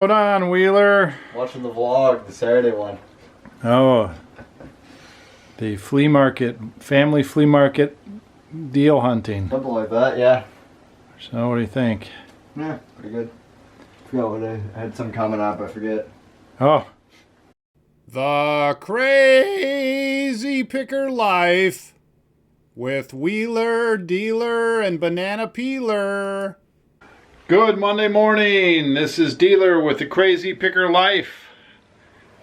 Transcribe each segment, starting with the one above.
Hold on, Wheeler. Watching the vlog, the Saturday one. Oh, the flea market, family flea market deal hunting. Something like that, yeah. So what do you think? Yeah, pretty good. Forgot what I had some comment on, but I forget. Oh. The Crazy Picker Life with Wheeler, Dealer, and Banana Peeler. Good Monday morning. This is Dealer with the Crazy Picker Life.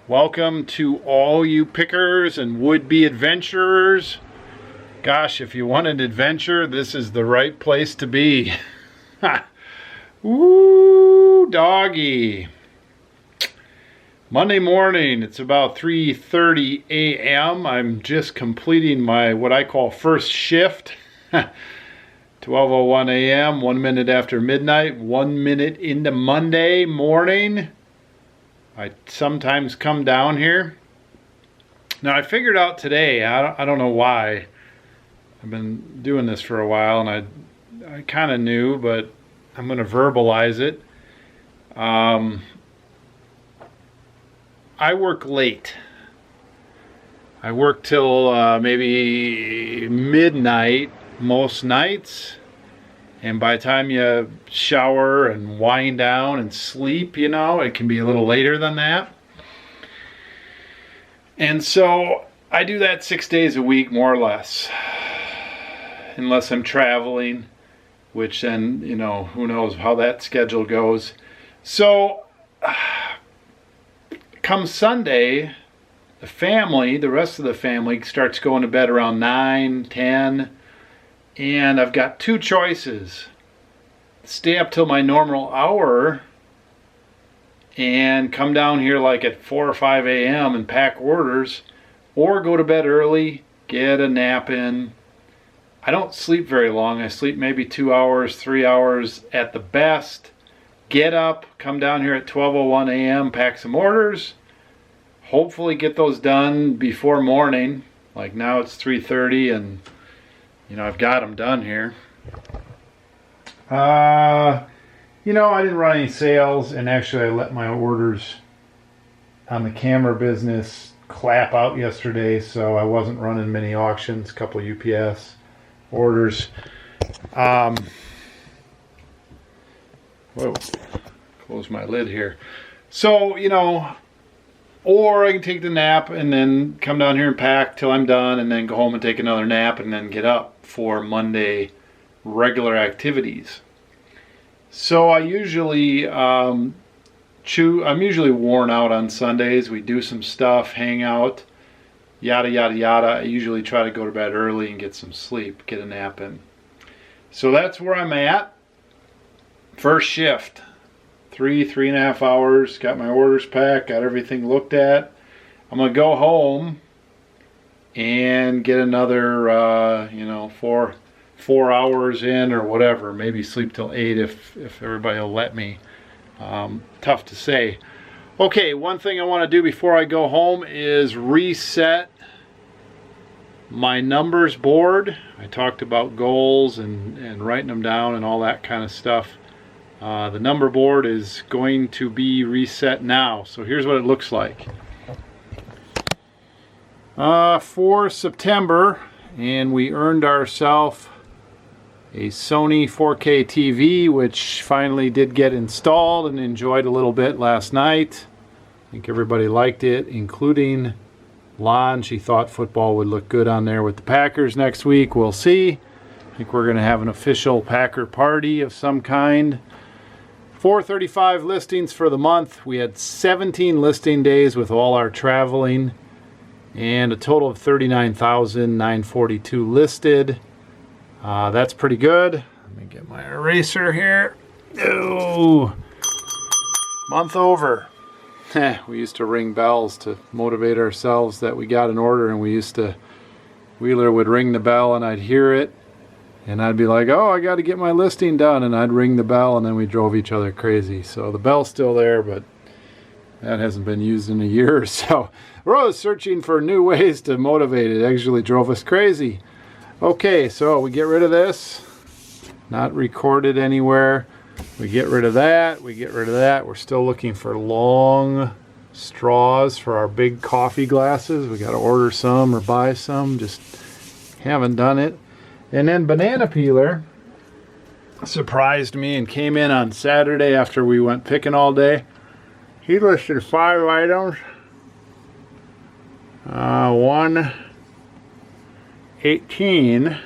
Welcome to all you pickers and would-be adventurers. Gosh, if you want an adventure, this is the right place to be. Woo, doggy. Monday morning, it's about 3:30 a.m. I'm just completing my what I call first shift. 12:01 a.m., 1 minute after midnight, 1 minute into Monday morning. I sometimes come down here. Now I figured out today, I don't know why. I've been doing this for a while and I kind of knew, but I'm going to verbalize it. I work late. I work till maybe midnight most nights, and by the time you shower and wind down and sleep, you know, it can be a little later than that. And so I do that 6 days a week, more or less, unless I'm traveling, which then, you know, who knows how that schedule goes. So come Sunday, the rest of the family starts going to bed around 9, 10, and I've got two choices. Stay up till my normal hour and come down here like at 4 or 5 a.m. and pack orders, or go to bed early, get a nap in. I don't sleep very long. I sleep maybe 2 hours, 3 hours at the best. Get up, come down here at 12:01 a.m., pack some orders, hopefully get those done before morning. Like now it's 3:30 and you know, I've got them done here. You know, I didn't run any sales, and actually I let my orders on the camera business clap out yesterday, so I wasn't running many auctions, a couple of UPS orders. Whoa, close my lid here. So, you know, or I can take the nap and then come down here and pack till I'm done, and then go home and take another nap and then get up for Monday regular activities. So I usually I'm usually worn out on Sundays. We do some stuff, hang out, yada yada yada. I usually try to go to bed early and get some sleep, get a nap in. So that's where I'm at. First shift, 3.5 hours, got my orders packed, got everything looked at. I'm gonna go home and get another you know, four hours in or whatever, maybe sleep till 8 if everybody will let me. Tough to say. Okay, one thing I want to do before I go home is reset my numbers board. I talked about goals and writing them down and all that kind of stuff. The number board is going to be reset now. So here's what it looks like. For September, and we earned ourselves a Sony 4K TV, which finally did get installed and enjoyed a little bit last night. I think everybody liked it, including Lon. She thought football would look good on there with the Packers next week. We'll see. I think we're going to have an official Packer party of some kind. 435 listings for the month. We had 17 listing days with all our traveling, and a total of 39,942 listed. That's pretty good. Let me get my eraser here. Oh, month over. We used to ring bells to motivate ourselves that we got an order, and Wheeler would ring the bell and I'd hear it, and I'd be like, oh, I got to get my listing done, and I'd ring the bell, and then we drove each other crazy. So the bell's still there, but that hasn't been used in a year or so. We're always searching for new ways to motivate it. It actually drove us crazy. Okay, so we get rid of this. Not recorded anywhere. We get rid of that. We get rid of that. We're still looking for long straws for our big coffee glasses. We got to order some or buy some. Just haven't done it. And then banana peeler surprised me and came in on Saturday after we went picking all day. He listed 5 items. 1/18.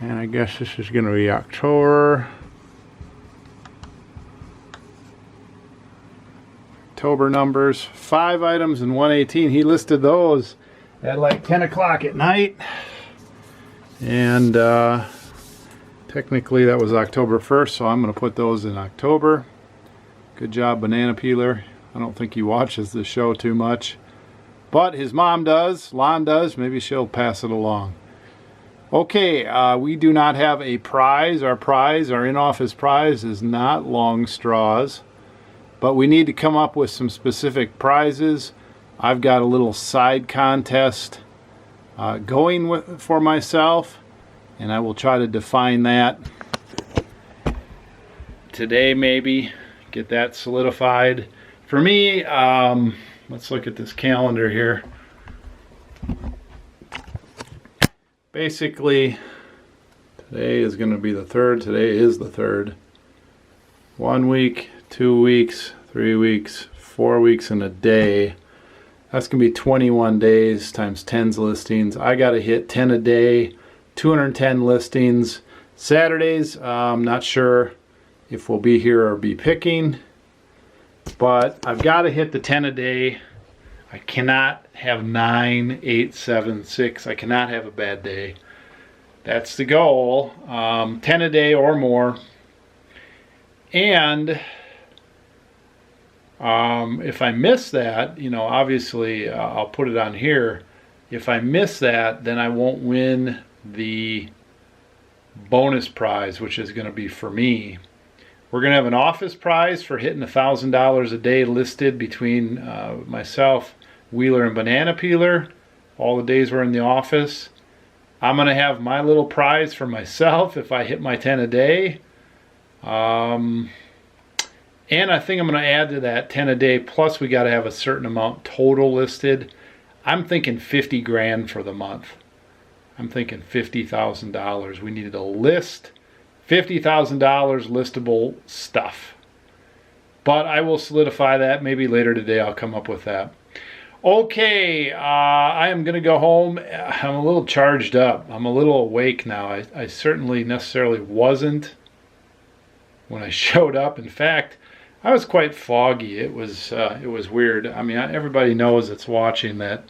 And I guess this is going to be October numbers. 5 items and 1/18. He listed those at like 10 o'clock at night. And technically that was October 1st, so I'm going to put those in October. Good job, banana peeler. I don't think he watches the show too much, but his mom does. Lon does. Maybe she'll pass it along. Okay, we do not have a prize. Our in-office prize is not long straws, but we need to come up with some specific prizes. I've got a little side contest going for myself, and I will try to define that today, maybe get that solidified. For me, let's look at this calendar here. Basically, today is going to be the 3rd. Today is the 3rd. 1 week, 2 weeks, 3 weeks, 4 weeks and a day. That's going to be 21 days times 10's listings. I got to hit 10 a day, 210 listings. Saturdays, I'm not sure if we'll be here or be picking, but I've got to hit the 10 a day. I cannot have 9, 8, 7, 6. I cannot have a bad day. That's the goal. 10 a day or more. And if I miss that, you know, obviously I'll put it on here. If I miss that, then I won't win the bonus prize, which is going to be for me. We're going to have an office prize for hitting $1,000 a day listed between myself, Wheeler, and Banana Peeler. All the days we're in the office. I'm going to have my little prize for myself if I hit my 10 a day. And I think I'm going to add to that 10 a day, plus we got to have a certain amount total listed. I'm thinking 50 grand for the month. I'm thinking $50,000. We needed to list $50,000 listable stuff. But I will solidify that. Maybe later today I'll come up with that. Okay, I am going to go home. I'm a little charged up. I'm a little awake now. I certainly necessarily wasn't when I showed up. In fact, I was quite foggy. It was weird. I mean, everybody knows that's watching that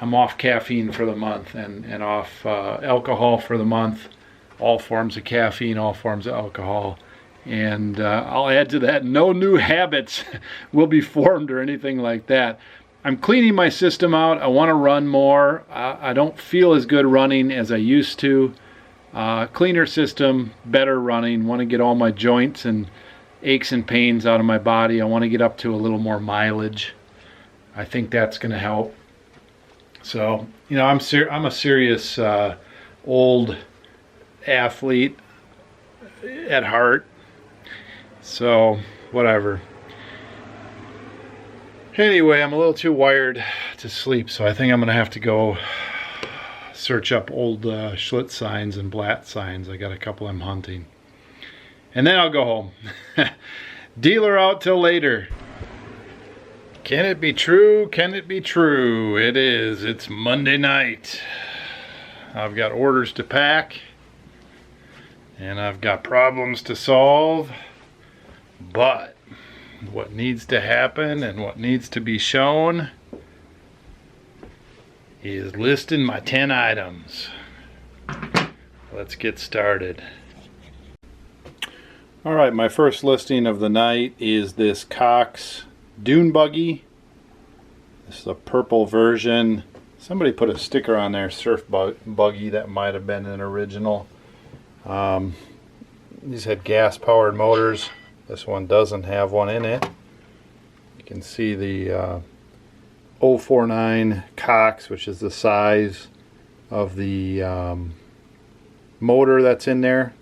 I'm off caffeine for the month and off alcohol for the month. All forms of caffeine, all forms of alcohol. And I'll add to that, no new habits will be formed or anything like that. I'm cleaning my system out. I want to run more. I don't feel as good running as I used to. Cleaner system, better running. Want to get all my joints and aches and pains out of my body. I want to get up to a little more mileage. I think that's going to help. So, you know, I'm a serious old athlete at heart. So, whatever. Anyway, I'm a little too wired to sleep, so I think I'm going to have to go search up old Schlitz signs and Blatt signs. I got a couple I'm hunting. And then I'll go home. Dealer out till later. Can it be true? Can it be true? It is. It's Monday night. I've got orders to pack. And I've got problems to solve. But what needs to happen and what needs to be shown is listing my 10 items. Let's get started. All right, my first listing of the night is this Cox Dune Buggy. This is a purple version. Somebody put a sticker on there, Surf Buggy. That might have been an original. These had gas-powered motors. This one doesn't have one in it. You can see the 049 Cox, which is the size of the motor that's in there.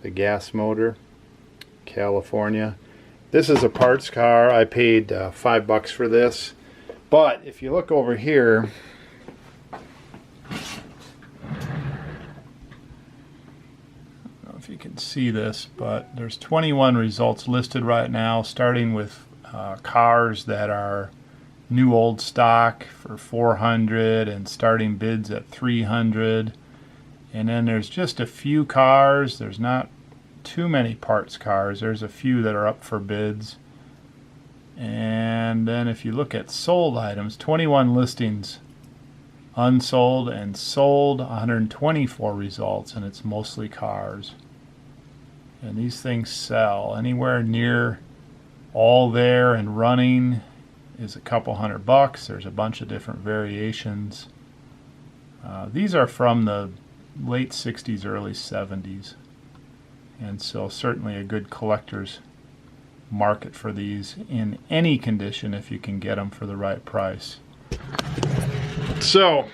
the gas motor, California. This is a parts car. I paid $5 for this. But if you look over here, I don't know if you can see this, but there's 21 results listed right now, starting with cars that are new old stock for $400 and starting bids at $300. And then there's just a few cars. There's not too many parts cars. There's a few that are up for bids. And then if you look at sold items, 21 listings, unsold and sold, 124 results, and it's mostly cars. And these things sell anywhere near all there and running is a couple $100. There's a bunch of different variations. These are from the late 60s, early 70s. And so certainly a good collector's market for these in any condition if you can get them for the right price. So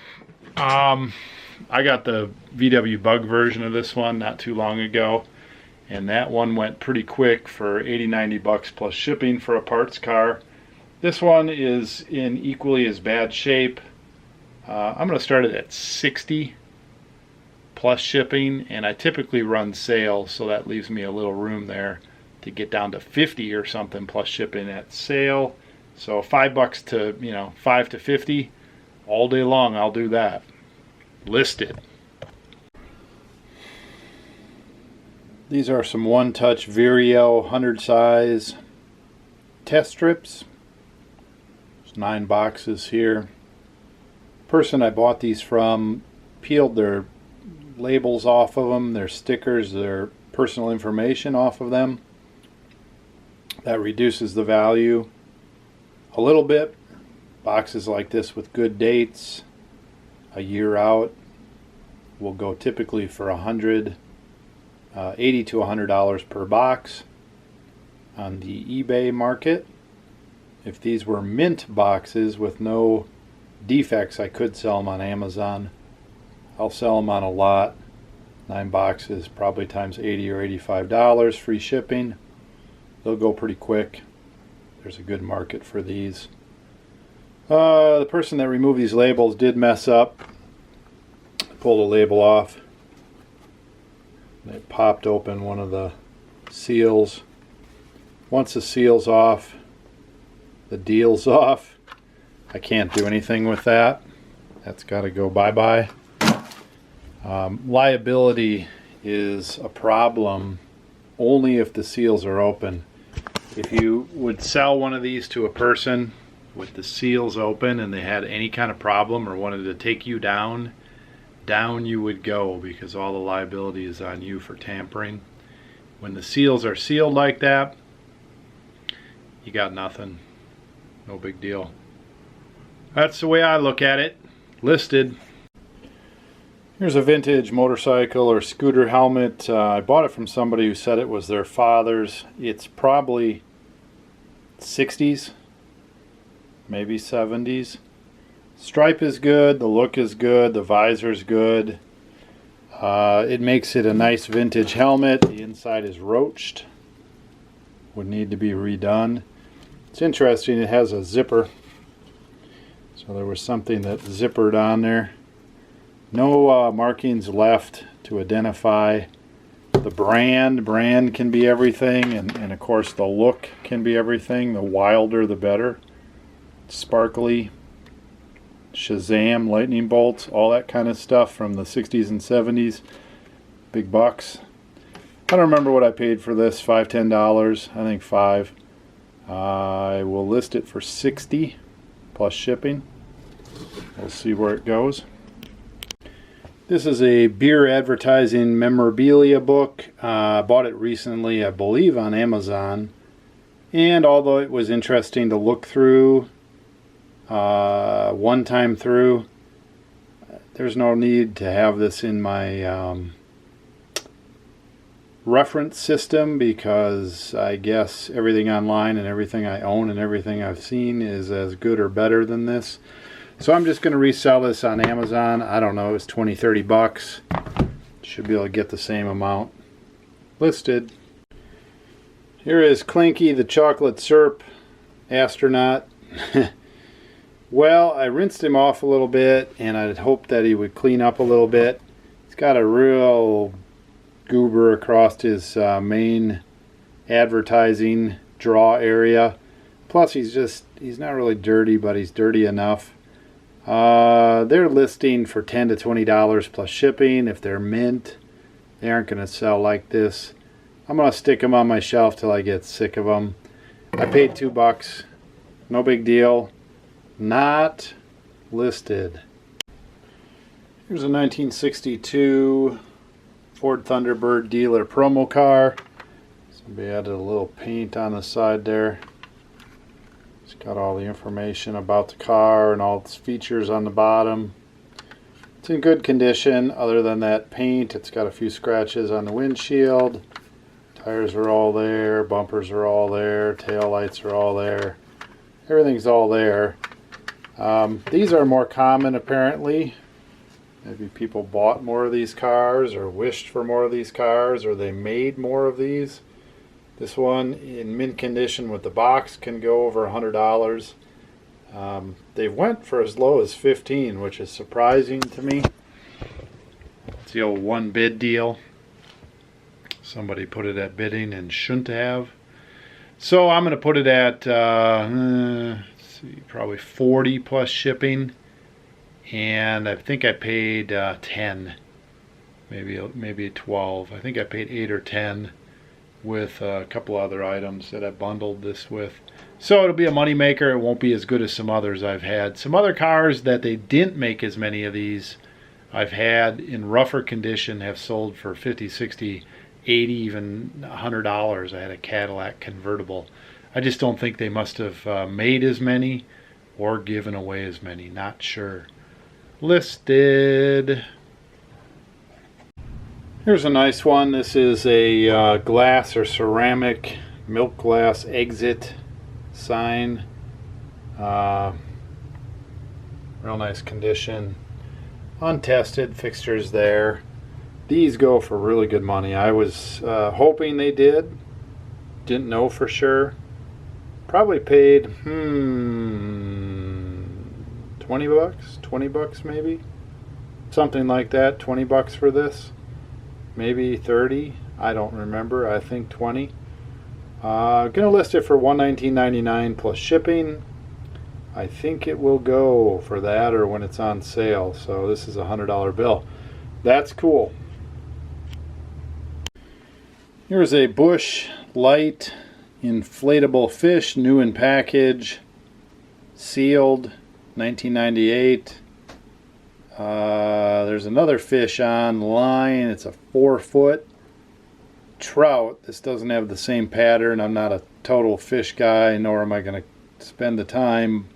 I got the VW Bug version of this one not too long ago, and that one went pretty quick for $80-90 plus shipping for a parts car. This one is in equally as bad shape. I'm going to start it at $60 plus shipping, and I typically run sales, so that leaves me a little room there to get down to $50 or something plus shipping at sale. So $5 to, 5 to 50 all day long, I'll do that. Listed. These are some one-touch Vireo 100 size test strips. There's 9 boxes here. Person I bought these from peeled their labels off of them, their stickers, their personal information off of them. That reduces the value a little bit. Boxes like this with good dates, a year out, will go typically for $80 to $100 per box on the eBay market. If these were mint boxes with no defects, I could sell them on Amazon. I'll sell them on a lot. 9 boxes, probably times $80 or $85, free shipping. They'll go pretty quick. There's a good market for these. The person that removed these labels did mess up. Pulled a label off. They popped open one of the seals. Once the seal's off, the deal's off. I can't do anything with that. That's got to go bye-bye. Liability is a problem only if the seals are open. If you would sell one of these to a person with the seals open and they had any kind of problem or wanted to take you down you would go, because all the liability is on you for tampering. When the seals are sealed like that, you got nothing. No big deal. That's the way I look at it. Listed. Here's a vintage motorcycle or scooter helmet. I bought it from somebody who said it was their father's. It's probably 60s, maybe 70s. Stripe is good, the look is good, the visor's good. It makes it a nice vintage helmet. The inside is roached. Would need to be redone. It's interesting, it has a zipper. So there was something that zippered on there. No markings left to identify the brand. Brand can be everything, and of course the look can be everything. The wilder the better. Sparkly, Shazam, lightning bolts, all that kind of stuff from the 60s and 70s. Big bucks. I don't remember what I paid for this, $5, $10, I think $5. I will list it for $60 plus shipping. We'll see where it goes. This is a beer advertising memorabilia book. I bought it recently, I believe, on Amazon. And although it was interesting to look through one time through, there's no need to have this in my reference system, because I guess everything online and everything I own and everything I've seen is as good or better than this. So I'm just going to resell this on Amazon. I don't know, it's $20, $30. Should be able to get the same amount. Listed. Here is Clinky, the chocolate syrup astronaut. Well, I rinsed him off a little bit, and I'd hoped that he would clean up a little bit. He's got a real goober across his main advertising draw area. Plus, he's not really dirty, but he's dirty enough. They're listing for $10 to $20 plus shipping. If they're mint, they aren't going to sell like this. I'm going to stick them on my shelf till I get sick of them. I paid $2. No big deal. Not listed. Here's a 1962 Ford Thunderbird dealer promo car. Somebody added a little paint on the side there. It's got all the information about the car and all its features on the bottom. It's in good condition other than that paint. It's got a few scratches on the windshield. Tires are all there, bumpers are all there, tail lights are all there. Everything's all there. These are more common apparently. Maybe people bought more of these cars or wished for more of these cars, or they made more of these. This one in mint condition with the box can go over $100. They went for as low as $15, which is surprising to me. It's the old one bid deal. Somebody put it at bidding and shouldn't have. So I'm going to put it at probably 40 plus shipping, and I think I paid 10, maybe 12. I think I paid 8 or 10 with a couple other items that I bundled this with. So it'll be a money maker. It won't be as good as some others I've had. Some other cars that they didn't make as many of these I've had in rougher condition have sold for 50, 60, 80, even $100. I had a Cadillac convertible. I just don't think they must have made as many or given away as many. Not sure. Listed. Here's a nice one. This is a glass or ceramic milk glass exit sign. Real nice condition. Untested fixtures there. These go for really good money. I was hoping they did. Didn't know for sure. Probably paid 20 bucks, 20 bucks maybe, something like that. 20 bucks for this, maybe 30. I don't remember. I think 20. Gonna list it for $119.99 plus shipping. I think it will go for that or when it's on sale. So this is a $100 bill. That's cool. Here's a Busch Light inflatable fish, new in package, sealed, 1998. There's another fish online. It's a 4-foot trout. This doesn't have the same pattern. I'm not a total fish guy, nor am I going to spend the time,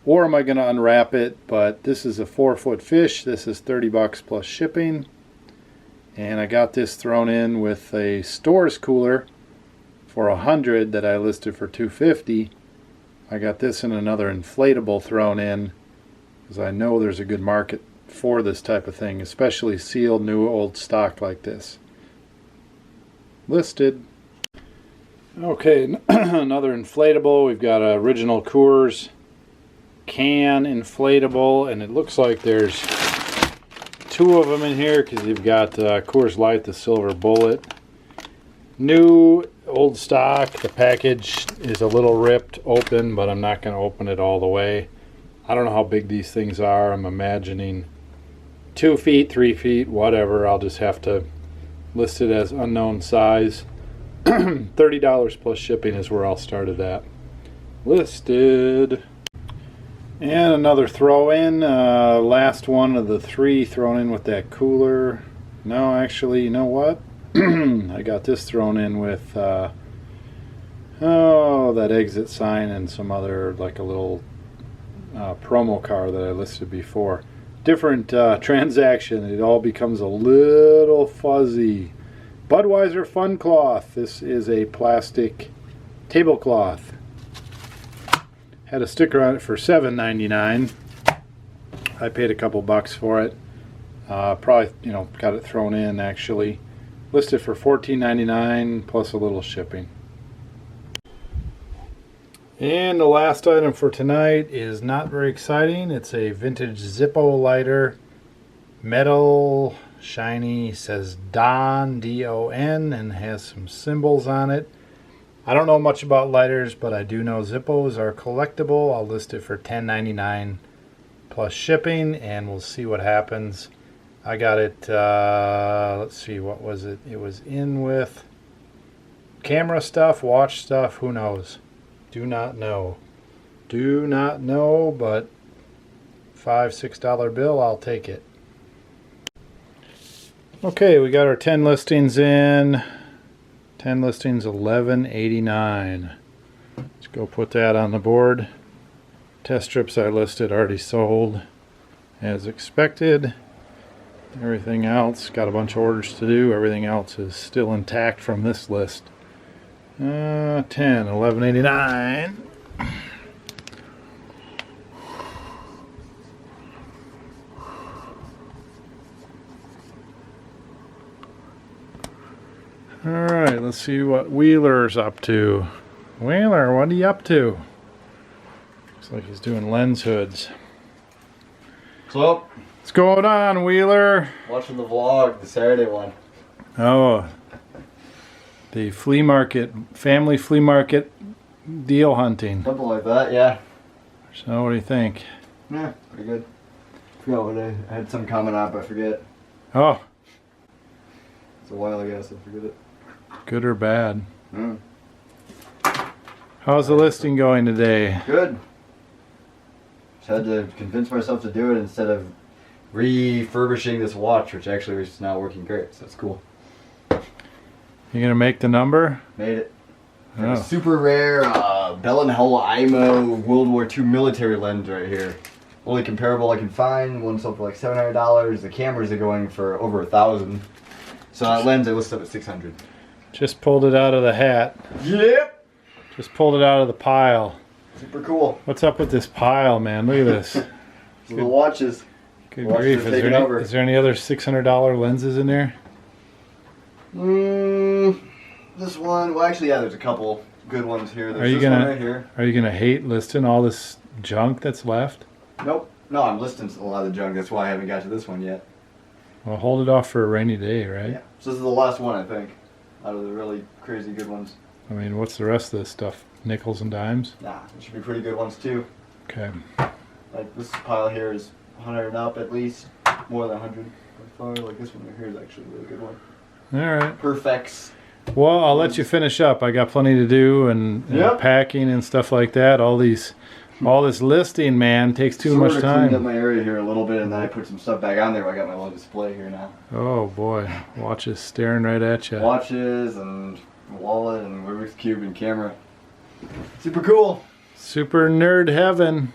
or am I going to unwrap it. But this is a 4-foot fish. This is 30 bucks plus shipping. And I got this thrown in with a Stores cooler for $100 that I listed for $250. I got this and another inflatable thrown in because I know there's a good market for this type of thing, especially sealed new old stock like this. Listed. Okay, another inflatable. We've got an original Coors can inflatable, and it looks like there's two of them in here because you've got Coors Light, the Silver Bullet. New old stock. The package is a little ripped open, but I'm not going to open it all the way. I don't know how big these things are. I'm imagining 2 feet, 3 feet, whatever. I'll just have to list it as unknown size. $30 plus shipping is where I'll start it at. Listed. And another throw in. Last one of the 3 thrown in with that cooler. No, actually, you know what? I got this thrown in with that exit sign and some other, like a little promo car that I listed before. Different transaction. It all becomes a little fuzzy. Budweiser Fun Cloth. This is a plastic tablecloth. Had a sticker on it for $7.99. I paid a couple bucks for it. Probably, got it thrown in actually. Listed for $14.99 plus a little shipping. And the last item for tonight is not very exciting. It's a vintage Zippo lighter. Metal, shiny, says Don, D-O-N, and has some symbols on it. I don't know much about lighters, but I do know Zippos are collectible. I'll list it for $10.99 plus shipping, and we'll see what happens. I got it, let's see, what was it? It was in with camera stuff, watch stuff, who knows? Do not know. Do not know, but $5-6 bill, I'll take it. Okay, we got our 10 listings in. 10 listings, $11.89. Let's go put that on the board. Test strips I listed already sold as expected. Everything else, got a bunch of orders to do. Everything else is still intact from this list. 11.89. Alright, let's see what Wheeler's up to. Wheeler, what are you up to? Looks like he's doing lens hoods. So, What's going on, Wheeler? watching the vlog, the Saturday one. Oh, the flea market, family flea market deal hunting. Something like that, yeah. So what do you think? Yeah, pretty good. Forgot what I had some comment on, but I forget. Oh, It's a while ago, so I forget it. good or bad? Mm. How's the listing going today? Good. Just had to convince myself to do it instead of refurbishing this watch, which actually is now working great, so it's cool. You gonna make the number? Made it. Oh. A super rare Bell & Howell IMO World War II military lens right here. Only comparable I can find. One sold for like $700. The cameras are going for over $1,000. So that lens I listed up at $600. Just pulled it out of the hat. Yep. Just pulled it out of the pile. Super cool. What's up with this pile, man? Look at this. So the watches. Good Watches grief. are taking over. Is there any other $600 lenses in there? This one. Well, actually, yeah. There's a couple good ones here. There's Are you this gonna- one right here. Are you gonna hate listing all this junk that's left? Nope. No, I'm listing a lot of the junk. That's why I haven't got to this one yet. Well, hold it off for a rainy day, right? Yeah. So this is the last one, I think, out of the really crazy good ones. I mean, what's the rest of this stuff? Nickels and dimes? Nah, there should be pretty good ones too. Okay. Like this pile here is 100 and up at least, more than 100 by far. Like this one right here is actually a really good one. All right. Perfects. Well, I'll let you finish up. I got plenty to do and Yep. packing and stuff like that. All this listing, man, takes too much Cleaned up time. my area here a little bit, and then I put some stuff back on there. I got my little display here now. Oh boy, watches staring right at you. Watches and wallet and Rubik's Cube and camera. Super cool. Super nerd heaven.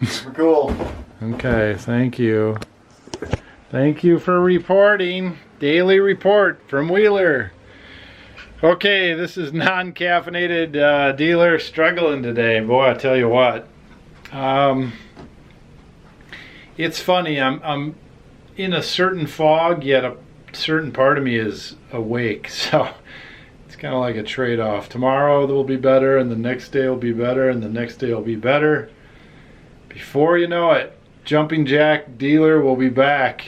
Super cool. Okay, thank you. Thank you for reporting. Daily report from Wheeler. Okay, this is non-caffeinated dealer struggling today. Boy, I tell you what. It's funny. I'm in a certain fog, yet a certain part of me is awake. So it's kind of like a trade-off. Tomorrow will be better, and the next day will be better, and the next day will be better. Before you know it, Jumping Jack Dealer will be back.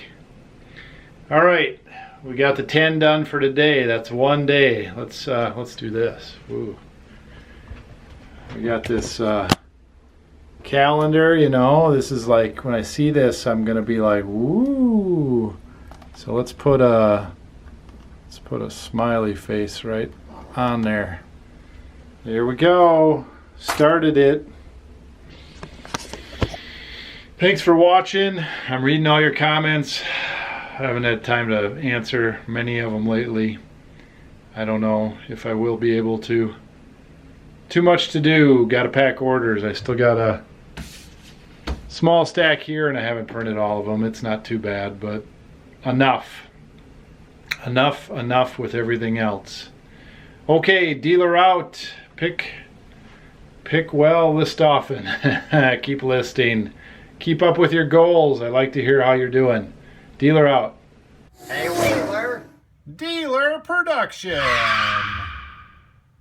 All right, we got the 10 done for today. That's one day. Let's do this. Ooh. We got this calendar. You know, this is like when I see this, I'm gonna be like, woo. So let's put a smiley face right on there. There we go. Started it. Thanks for watching. I'm reading all your comments. I haven't had time to answer many of them lately. I don't know if I will be able to. Too much to do. Got to pack orders. I still got a small stack here and I haven't printed all of them. It's not too bad, but enough. Enough with everything else. Okay, dealer out. Pick well, list often. Keep listing. Keep up with your goals. I like to hear how you're doing. Dealer out. Hey, Wheeler. Dealer Production.